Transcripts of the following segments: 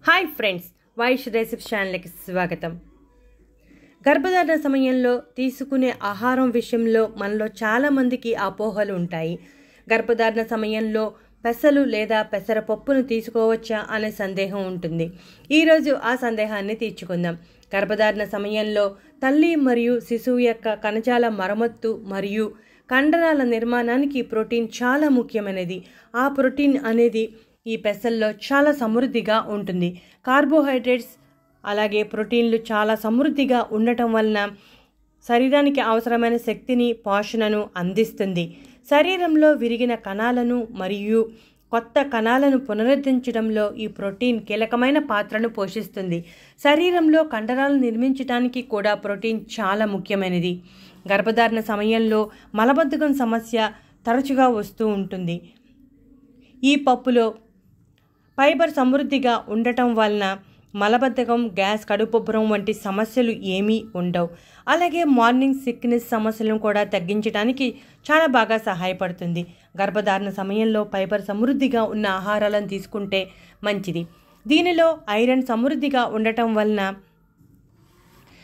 Hi friends, Vaish recipe ఛానల్కి స్వాగతం. గర్భధారణ సమయంలో తీసుకునే ఆహారం విషయంలో మనలో చాలామందికి అపోహలు ఉంటాయి. గర్భధారణ సమయంలో పెసలు లేదా పెసరపప్పును తీసుకోవచ్చా అనే సందేహం ఉంటుంది. ఈరోజు ఆ సందేహాన్ని తీర్చుకుందాం. గర్భధారణ సమయంలో తల్లి మరియు శిశువు యొక్క కణజాల మరమ్మత్తు మరియు కండరాల నిర్మాణానికి ప్రోటీన్ చాలా ముఖ్యమైనది. ఆ ప్రోటీన్ అనేది ఈ పెసల్లో చాలా సమృద్ధిగా ఉంటుంది. కార్బోహైడ్రేట్స్ అలాగే ప్రోటీన్లు చాలా సమృద్ధిగా ఉండటం వలన శరీరానికి అవసరమైన శక్తిని, పోషణను అందిస్తుంది. శరీరంలో విరిగిన కణాలను మరియు కొత్త కణాలను పునరుద్ధరించడంలో ఈ ప్రోటీన్ కీలకమైన పాత్రను పోషిస్తుంది. శరీరంలో కండరాలను నిర్మించడానికి కూడా ప్రోటీన్ చాలా ముఖ్యమైనది. గర్భధారణ సమయంలో మలబద్ధకం సమస్య తరచుగా వస్తూ ఉంటుంది. ఈ పప్పులో ఫైబర్ సమృద్ధిగా ఉండటం వలన మలబద్ధకం, గ్యాస్, కడుపుబ్బరం వంటి సమస్యలు ఏమీ ఉండవు. అలాగే మార్నింగ్ సిక్నెస్ సమస్యలను కూడా తగ్గించడానికి చాలా బాగా సహాయపడుతుంది. గర్భధారణ సమయంలో ఫైబర్ సమృద్ధిగా ఉన్న ఆహారాలను తీసుకుంటే మంచిది. దీనిలో ఐరన్ సమృద్ధిగా ఉండటం వలన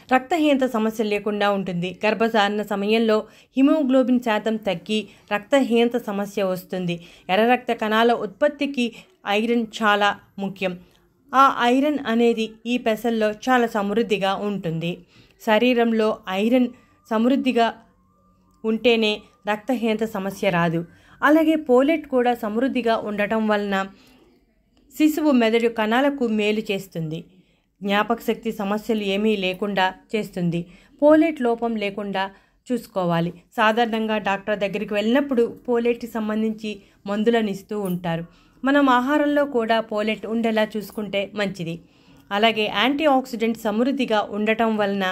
రక్తహీనత సమస్య లేకుండా ఉంటుంది. గర్భధారణ సమయంలో హిమోగ్లోబిన్ శాతం తగ్గి రక్తహీనత సమస్య వస్తుంది. ఎర్ర రక్త కణాల ఉత్పత్తికి ఐరన్ చాలా ముఖ్యం. ఆ ఐరన్ అనేది ఈ పెసల్లో చాలా సమృద్ధిగా ఉంటుంది. శరీరంలో ఐరన్ సమృద్ధిగా ఉంటేనే రక్తహీనత సమస్య రాదు. అలాగే పోలేట్ కూడా సమృద్ధిగా ఉండటం వలన శిశువు మెదడు కణాలకు మేలు చేస్తుంది. జ్ఞాపక శక్తి సమస్యలు ఏమీ లేకుండా చేస్తుంది. పోలేట్ లోపం లేకుండా చూసుకోవాలి. సాధారణంగా డాక్టర్ దగ్గరికి వెళ్ళినప్పుడు పోలేట్కి సంబంధించి మందులను ఇస్తూ ఉంటారు. మనం ఆహారంలో కూడా పోలేట్ ఉండేలా చూసుకుంటే మంచిది. అలాగే యాంటీ ఆక్సిడెంట్ సమృద్ధిగా ఉండటం వలన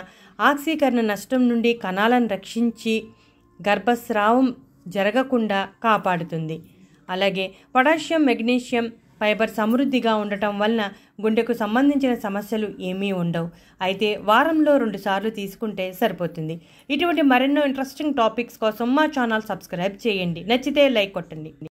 ఆక్సీకరణ నష్టం నుండి కణాలను రక్షించి గర్భస్రావం జరగకుండా కాపాడుతుంది. అలాగే పొటాషియం, మెగ్నీషియం, ఫైబర్ సమృద్ధిగా ఉండటం వలన గుండెకు సంబంధించిన సమస్యలు ఏమీ ఉండవు. అయితే వారంలో 2 సార్లు తీసుకుంటే సరిపోతుంది. ఇటువంటి మరెన్నో ఇంట్రెస్టింగ్ టాపిక్స్ కోసం మా ఛానల్ సబ్స్క్రైబ్ చేయండి. నచ్చితే లైక్ కొట్టండి.